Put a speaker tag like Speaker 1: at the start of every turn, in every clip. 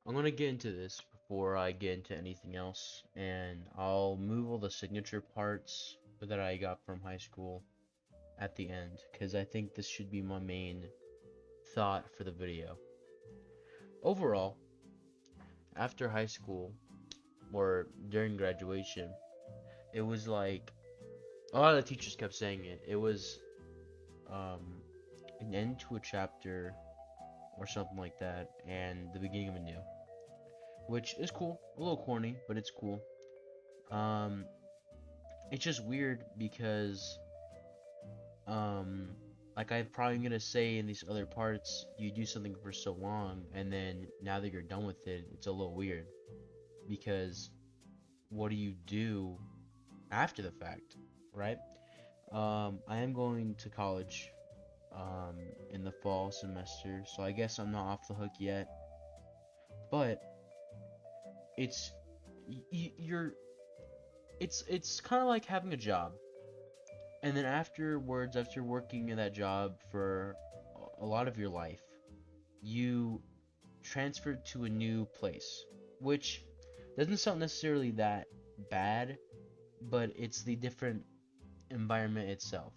Speaker 1: I'm gonna get into this before I get into anything else, and I'll move all the signature parts that I got from high school at the end, because I think this should be my main thought for the video. Overall, after high school, or during graduation, it was like a lot of the teachers kept saying it. It was um, an end to a chapter or something like that, and the beginning of a new, which is cool. A little corny, but it's cool. Um, it's just weird because um, like I'm probably gonna say in these other parts, you do something for so long, and then now that you're done with it, it's a little weird because what do you do after the fact, right? I am going to college um, in the fall semester, so I guess I'm not off the hook yet. But it's you're it's kind of like having a job, and then afterwards, after working in that job for a lot of your life, you transfer to a new place, which doesn't sound necessarily that bad, but it's the different environment itself.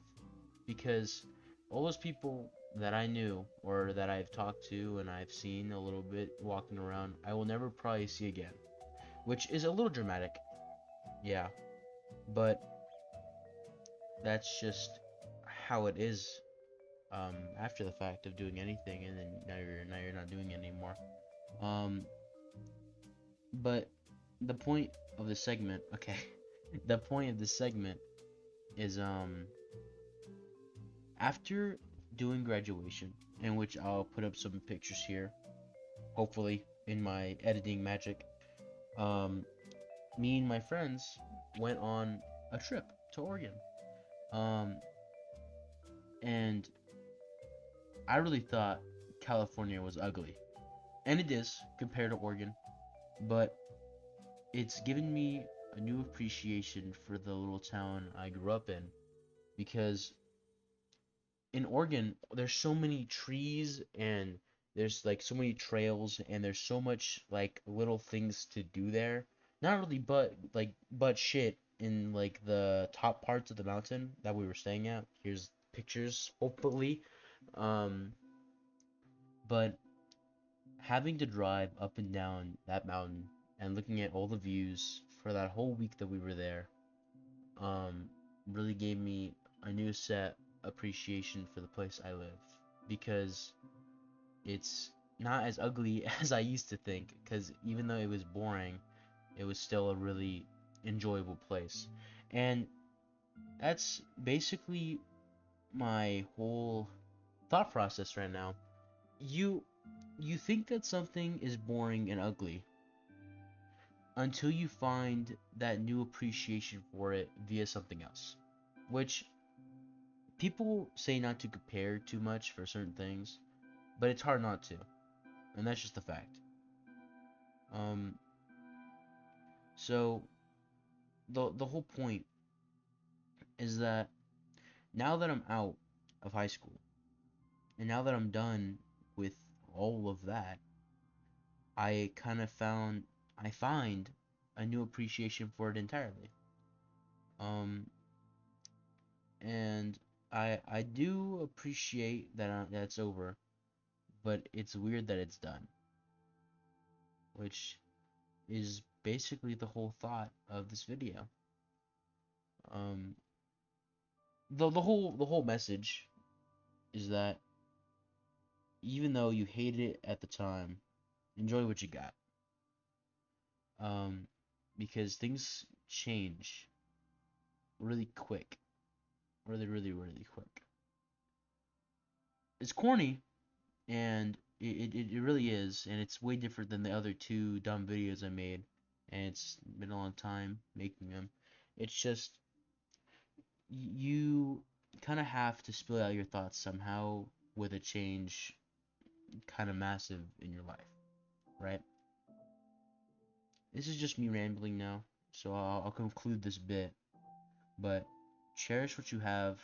Speaker 1: Because all those people that I knew or that I've talked to and I've seen a little bit walking around, I will never probably see again, which is a little dramatic, yeah, but that's just how it is after the fact of doing anything, and then now you're not doing it anymore. Um, but the point of the segment, okay, the point of the segment is after doing graduation, in which I'll put up some pictures here, hopefully in my editing magic. Um, Me and my friends went on a trip to Oregon. Um, and I really thought California was ugly, and it is compared to Oregon, but it's given me a new appreciation for the little town I grew up in because in Oregon there's so many trees and there's like so many trails and there's so much like little things to do there. Not really but shit in like the top parts of the mountain that we were staying at. Here's pictures hopefully. Um but having to drive up and down that mountain and looking at all the views for that whole week that we were there um, really gave me a new set appreciation for the place I live because it's not as ugly as I used to think. Because even though it was boring, it was still a really enjoyable place, and that's basically my whole thought process right now. You you think that something is boring and ugly until you find that new appreciation for it via something else, which people say not to compare too much for certain things, but it's hard not to, and that's just a fact. Um, so the whole point is that now that I'm out of high school, and now that I'm done with all of that, I kind of I find a new appreciation for it entirely. Um, and I do appreciate that that's over, but it's weird that it's done, which is basically the whole thought of this video. Um, the whole message is that even though you hated it at the time, enjoy what you got. Um, because things change really quick, really quick. It's corny, and it really is, and it's way different than the other two dumb videos I made, and it's been a long time making them. It's just you kind of have to spill out your thoughts somehow with a change kind of massive in your life, right? This is just me rambling now, so I'll conclude this bit. But cherish what you have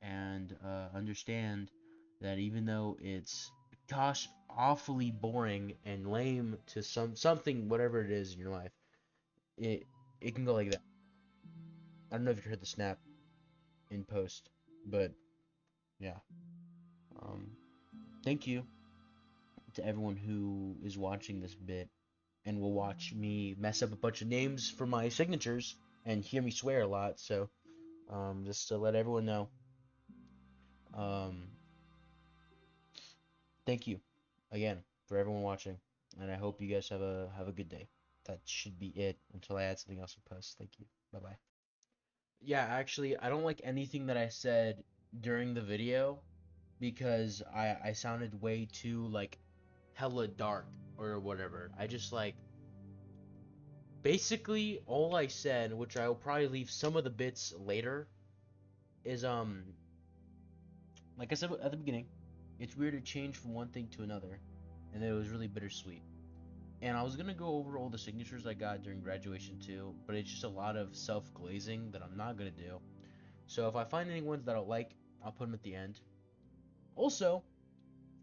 Speaker 1: and understand that even though it's gosh, awfully boring and lame to something, whatever it is in your life, it it can go like that. I don't know if you heard the snap in post, but yeah. Um, Thank you to everyone who is watching this bit and will watch me mess up a bunch of names for my signatures and hear me swear a lot. So, just to let everyone know, um, thank you again for everyone watching, and I hope you guys have a good day. That should be it until I add something else in post. Thank you. Bye bye. Yeah, actually, I don't like anything that I said during the video because I sounded way too like hella dark or whatever. I just like basically all I said, which I will probably leave some of the bits later, is like I said at the beginning, it's weird to change from one thing to another, and it was really bittersweet. And I was gonna go over all the signatures I got during graduation too, but it's just a lot of self glazing that I'm not gonna do. So if I find any ones that I like, I'll put them at the end. Also,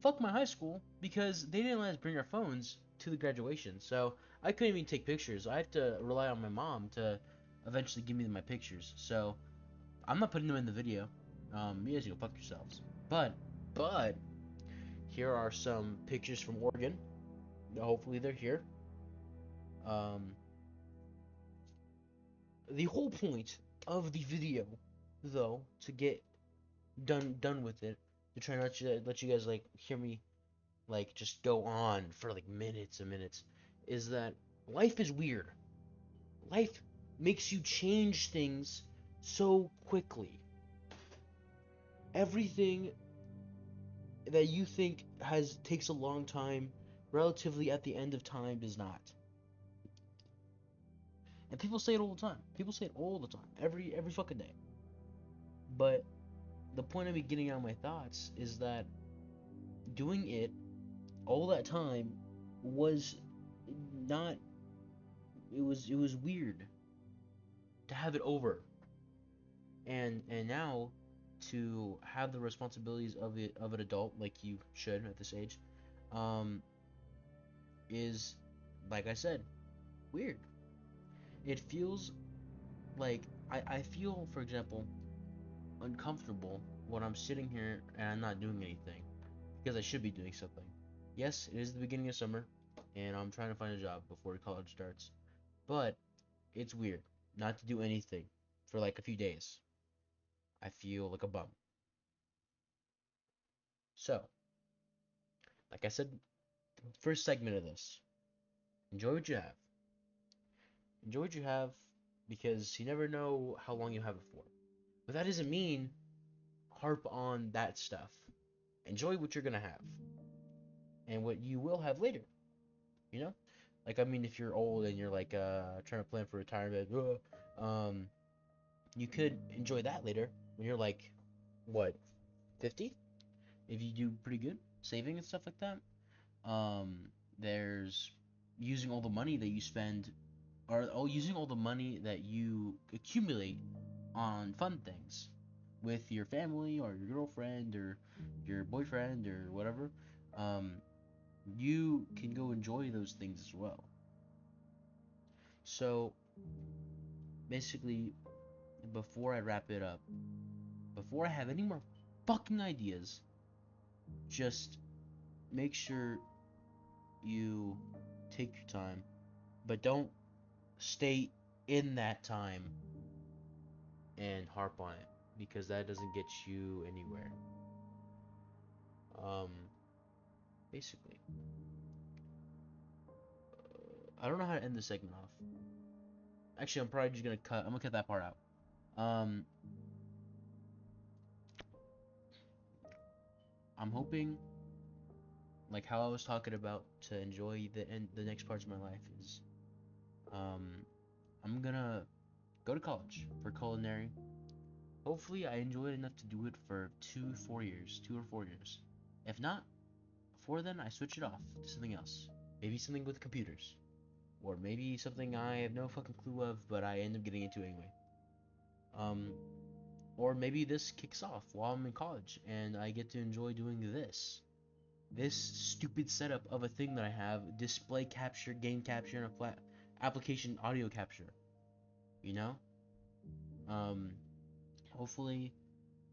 Speaker 1: fuck my high school because they didn't let us bring our phones to the graduation, so I couldn't even take pictures. I had to rely on my mom to eventually give me my pictures. So I'm not putting them in the video. You guys can go fuck yourselves. But here are some pictures from Oregon. Hopefully they're here. Um, the whole point of the video, though, to get done with it, to try not to let you guys like hear me like just go on for like minutes and minutes, is that life is weird. Life makes you change things so quickly. Everything that you think has takes a long time, relatively at the end of time does not. And people say it all the time. People say it all the time, every fucking day. But the point of me getting out my thoughts is that doing it all that time was not. It was weird to have it over, and now to have the responsibilities of an adult like you should at this age, um, is like I said, weird. It feels like I feel, for example, uncomfortable when I'm sitting here and I'm not doing anything because I should be doing something. Yes, it is the beginning of summer, and I'm trying to find a job before college starts, but it's weird not to do anything for like a few days. I feel like a bum. So, like I said, first segment of this, enjoy what you have. Enjoy what you have because you never know how long you have it for. But that doesn't mean harp on that stuff. Enjoy what you're gonna have and what you will have later. You know, like I mean, if you're old and you're like trying to plan for retirement, you could enjoy that later when you're like what 50 if you do pretty good saving and stuff like that. Um, there's using all the money that you spend or using all the money that you accumulate on fun things with your family or your girlfriend or your boyfriend or whatever. Um, you can go enjoy those things as well. So basically, before I wrap it up, before I have any more fucking ideas, just make sure you take your time, but don't stay in that time and harp on it because that doesn't get you anywhere. Um, Basically, I don't know how to end the segment off. Actually, I'm probably just gonna cut. I'm gonna cut that part out. Um, I'm hoping, like how I was talking about, to enjoy the next parts of my life is, um, I'm gonna go to college for culinary. Hopefully, I enjoy it enough to do it for 2 or 4 years, 2 or 4 years. If not, before then, I switch it off to something else. Maybe something with computers, or maybe something I have no fucking clue of, but I end up getting into anyway. Um, or maybe this kicks off while I'm in college and I get to enjoy doing this. this stupid setup of a thing that I have, display capture, game capture, and a flat application audio capture, you know? Um, Hopefully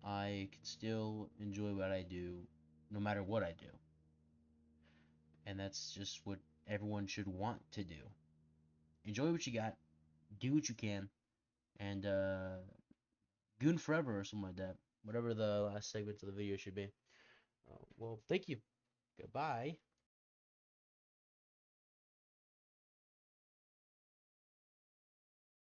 Speaker 1: I can still enjoy what I do no matter what I do. And that's just what everyone should want to do. Enjoy what you got, do what you can, and goon forever or something like that. Whatever the last segment of the video should be. Well, thank you. Goodbye.